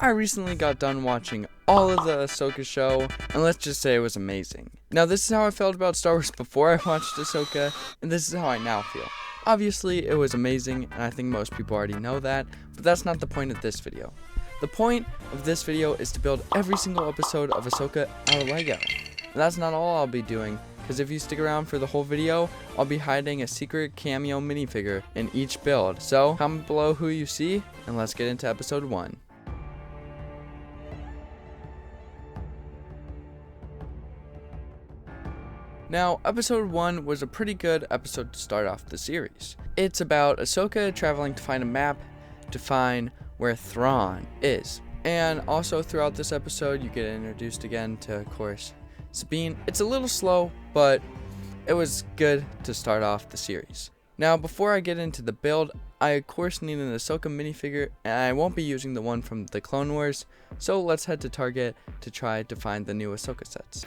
I recently got done watching all of the Ahsoka show, and let's just say it was amazing. Now, this is how I felt about Star Wars before I watched Ahsoka, and this is how I now feel. Obviously, it was amazing, and I think most people already know that, but that's not the point of this video. The point of this video is to build every single episode of Ahsoka out of Lego. And that's not all I'll be doing, because if you stick around for the whole video, I'll be hiding a secret cameo minifigure in each build. So, comment below who you see, and let's get into episode 1. Now, episode 1 was a pretty good episode to start off the series. It's about Ahsoka traveling to find a map to find where Thrawn is. And also throughout this episode, you get introduced again to, of course, Sabine. It's a little slow, but it was good to start off the series. Now, before I get into the build, I of course need an Ahsoka minifigure, and I won't be using the one from the Clone Wars, so let's head to Target to try to find the new Ahsoka sets.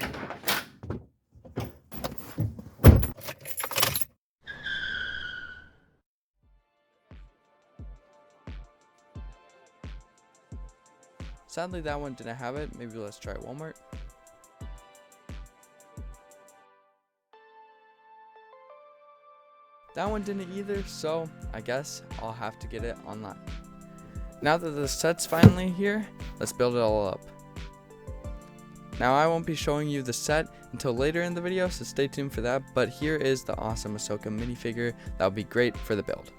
Sadly, that one didn't have it. Maybe let's try Walmart. That one didn't either, so I guess I'll have to get it online. Now that the set's finally here, let's build it all up. Now, I won't be showing you the set until later in the video, so stay tuned for that, but here is the awesome Ahsoka minifigure that will be great for the build.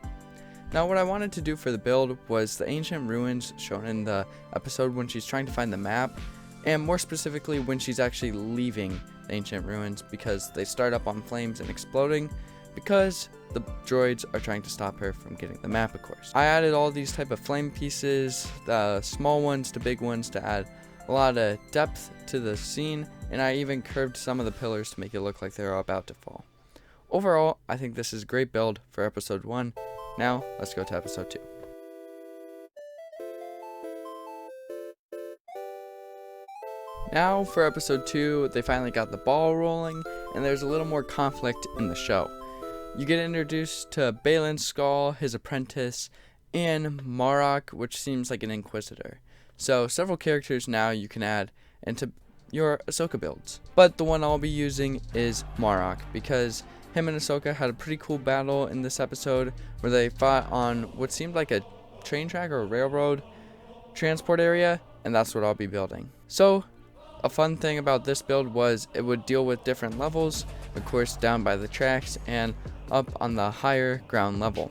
Now, what I wanted to do for the build was the ancient ruins shown in the episode when she's trying to find the map, and more specifically when she's actually leaving the ancient ruins because they start up on flames and exploding because the droids are trying to stop her from getting the map, of course. I added all these type of flame pieces, the small ones to big ones, to add a lot of depth to the scene, and I even curved some of the pillars to make it look like they're about to fall. Overall, I think this is a great build for episode 1. Now, let's go to episode 2. Now, for episode 2, they finally got the ball rolling, and there's a little more conflict in the show. You get introduced to Baylan Skoll, his apprentice, and Marok, which seems like an inquisitor. So, several characters now you can add into your Ahsoka builds. But the one I'll be using is Marok, because him and Ahsoka had a pretty cool battle in this episode where they fought on what seemed like a train track or a railroad transport area, and that's what I'll be building. So, a fun thing about this build was it would deal with different levels, of course down by the tracks and up on the higher ground level.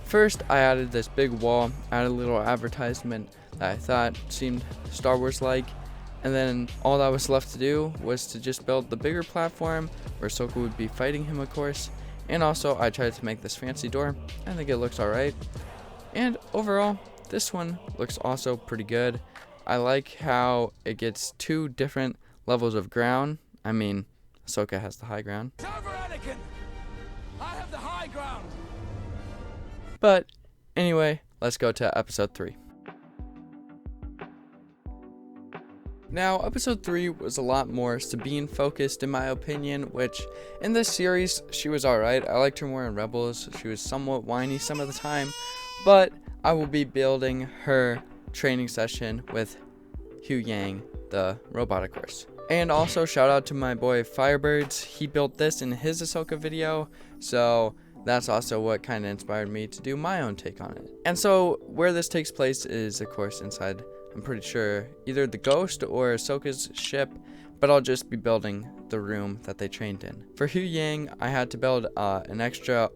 First, I added this big wall, added a little advertisement that I thought seemed Star Wars like, and then all that was left to do was to just build the bigger platform where Ahsoka would be fighting him, of course. And also, I tried to make this fancy door. I think it looks alright. And overall, this one looks also pretty good. I like how it gets 2 different levels of ground. I mean, Ahsoka has the high ground. It's over, Anakin! I have the high ground! But anyway, let's go to episode 3. Now, episode 3 was a lot more Sabine focused in my opinion, which in this series, she was alright. I liked her more in Rebels. She was somewhat whiny some of the time, but I will be building her training session with Hugh Yang, the robot, of course. And also, shout out to my boy Firebirds. He built this in his Ahsoka video, so that's also what kind of inspired me to do my own take on it. And so, where this takes place is, of course, inside, I'm pretty sure, either the Ghost or Ahsoka's ship, but I'll just be building the room that they trained in. For Hugh Yang, I had to build an extra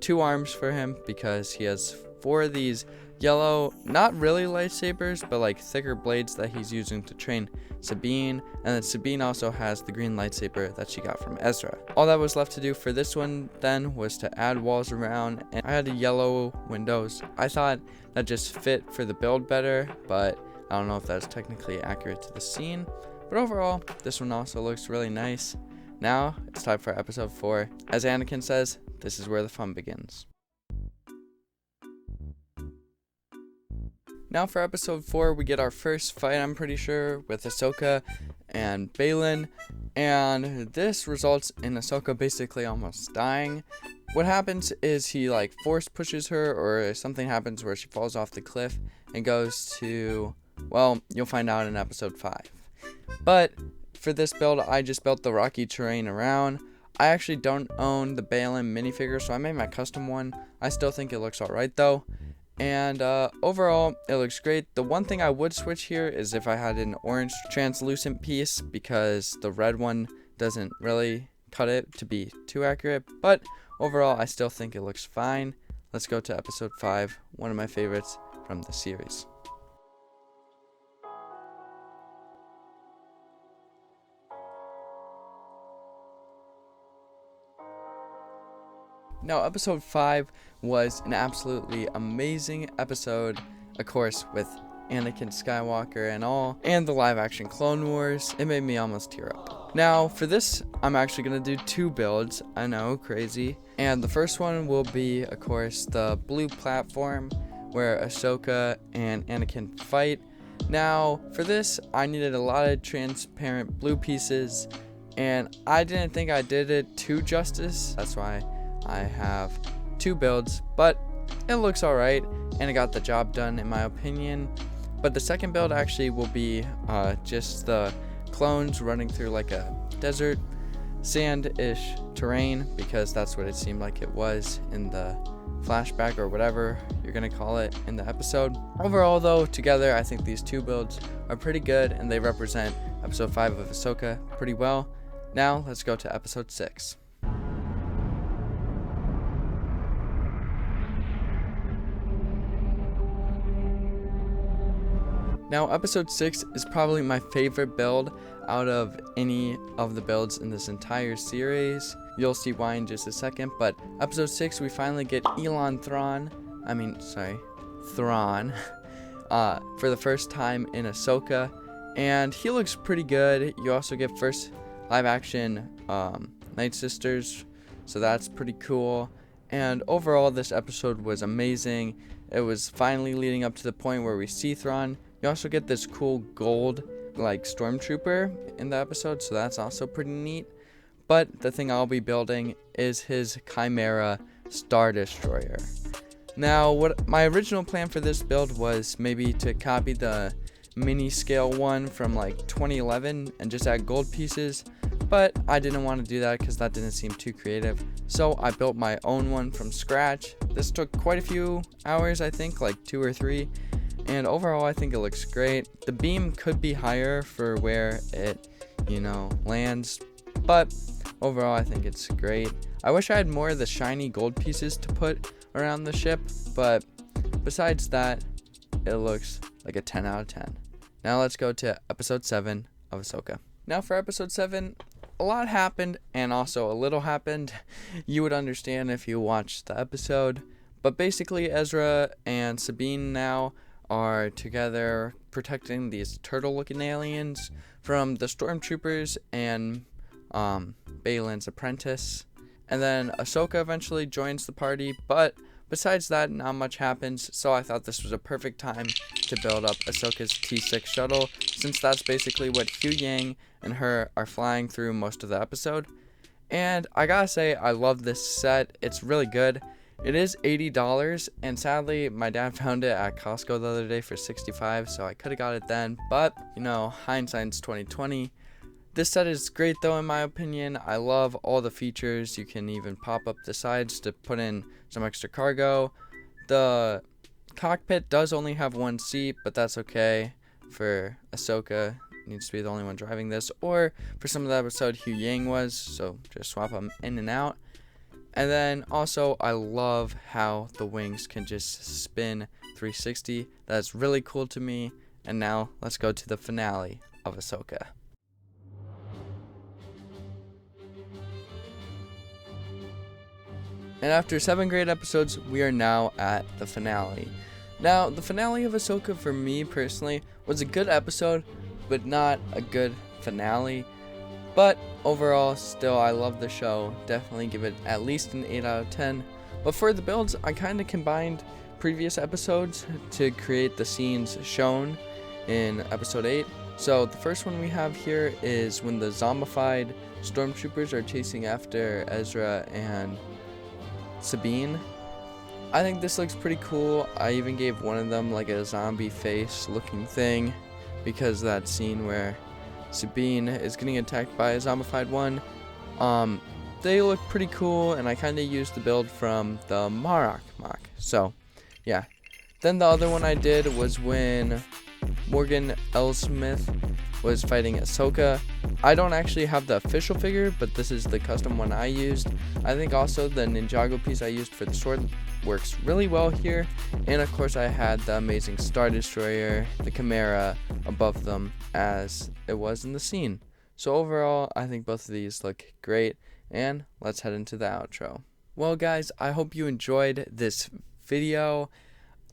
2 arms for him because he has 4 of these yellow, not really lightsabers, but like thicker blades that he's using to train Sabine, and then Sabine also has the green lightsaber that she got from Ezra. All that was left to do for this one then was to add walls around, and I had yellow windows. I thought that just fit for the build better, but I don't know if that's technically accurate to the scene. But overall, this one also looks really nice. Now, it's time for episode 4. As Anakin says, this is where the fun begins. Now for episode 4, we get our first fight, I'm pretty sure, with Ahsoka and Baylan, and this results in Ahsoka basically almost dying. What happens is he like force pushes her, or something happens where she falls off the cliff and goes to Well, you'll find out in episode 5. But for this build, I just built the rocky terrain around. I actually don't own the Balin minifigure, so I made my custom one. I still think it looks alright though. And overall, it looks great. The one thing I would switch here is if I had an orange translucent piece, because the red one doesn't really cut it to be too accurate. But overall, I still think it looks fine. Let's go to episode 5, one of my favorites from the series. Now, episode 5 was an absolutely amazing episode, of course, with Anakin Skywalker and all, and the live action Clone Wars. It made me almost tear up. Now, for this, I'm actually going to do 2 builds. I know, crazy. And the first one will be, of course, the blue platform where Ahsoka and Anakin fight. Now, for this, I needed a lot of transparent blue pieces, and I didn't think I did it to justice. That's why I have 2 builds, but it looks alright, and it got the job done in my opinion. But the second build actually will be just the clones running through like a desert, sand-ish terrain, because that's what it seemed like it was in the flashback or whatever you're gonna call it in the episode. Overall though, together I think these 2 builds are pretty good, and they represent episode 5 of Ahsoka pretty well. Now let's go to episode 6. Now, episode 6 is probably my favorite build out of any of the builds in this entire series. You'll see why in just a second, but episode 6 we finally get Thrawn for the first time in Ahsoka, and he looks pretty good. You also get first live action Night Sisters, so that's pretty cool. And overall, this episode was amazing. It was finally leading up to the point where we see Thrawn. You also get this cool gold like stormtrooper in the episode, so that's also pretty neat. But the thing I'll be building is his Chimera Star Destroyer. Now, what my original plan for this build was maybe to copy the mini scale one from like 2011 and just add gold pieces, but I didn't want to do that because that didn't seem too creative. So I built my own one from scratch. This took quite a few hours, I think like 2 or 3. And overall, I think it looks great. The beam could be higher for where it, lands. But overall, I think it's great. I wish I had more of the shiny gold pieces to put around the ship. But besides that, it looks like a 10 out of 10. Now let's go to episode 7 of Ahsoka. Now for episode 7, a lot happened and also a little happened. You would understand if you watched the episode. But basically, Ezra and Sabine now are together protecting these turtle-looking aliens from the stormtroopers and Balin's apprentice. And then Ahsoka eventually joins the party, but besides that, not much happens, so I thought this was a perfect time to build up Ahsoka's T6 shuttle, since that's basically what Hugh Yang and her are flying through most of the episode. And I gotta say, I love this set. It's really good. It is $80, and sadly, my dad found it at Costco the other day for $65, so I could have got it then, but, hindsight's 2020. This set is great though, in my opinion. I love all the features. You can even pop up the sides to put in some extra cargo. The cockpit does only have 1 seat, but that's okay for Ahsoka. Needs to be the only one driving this, or for some of the episode, Hugh Yang was, so just swap them in and out. And then also, I love how the wings can just spin 360. That's really cool to me. And now, let's go to the finale of Ahsoka. And after 7 great episodes, we are now at the finale. Now, the finale of Ahsoka for me personally was a good episode, but not a good finale. But overall, still, I love the show. Definitely give it at least an 8 out of 10. But for the builds, I kind of combined previous episodes to create the scenes shown in episode 8. So the first one we have here is when the zombified stormtroopers are chasing after Ezra and Sabine. I think this looks pretty cool. I even gave one of them like a zombie face looking thing because that scene where Sabine is getting attacked by a zombified one. They look pretty cool, and I kind of used the build from the Marok mock. So, yeah. Then the other one I did was when Morgan Elsmith was fighting Ahsoka. I don't actually have the official figure, but this is the custom one I used. I think also the Ninjago piece I used for the sword works really well here. And of course I had the amazing Star Destroyer, the Chimera above them as it was in the scene. So overall, I think both of these look great. And let's head into the outro. Well guys, I hope you enjoyed this video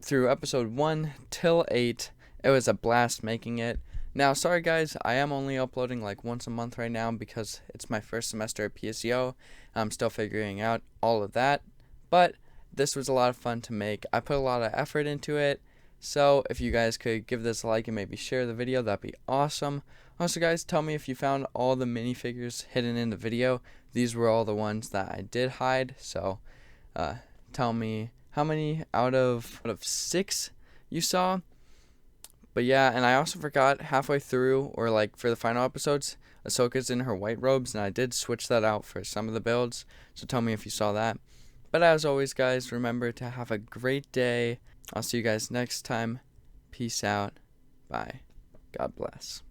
through episode 1 till 8. It was a blast making it. Now, sorry guys, I am only uploading like once a month right now because it's my first semester at PSEO. I'm still figuring out all of that, but this was a lot of fun to make. I put a lot of effort into it, so if you guys could give this a like and maybe share the video, that'd be awesome. Also guys, tell me if you found all the minifigures hidden in the video. These were all the ones that I did hide, so tell me how many out of 6 you saw. But yeah, and I also forgot halfway through, or like for the final episodes, Ahsoka's in her white robes, and I did switch that out for some of the builds, so tell me if you saw that. But as always guys, remember to have a great day. I'll see you guys next time. Peace out. Bye. God bless.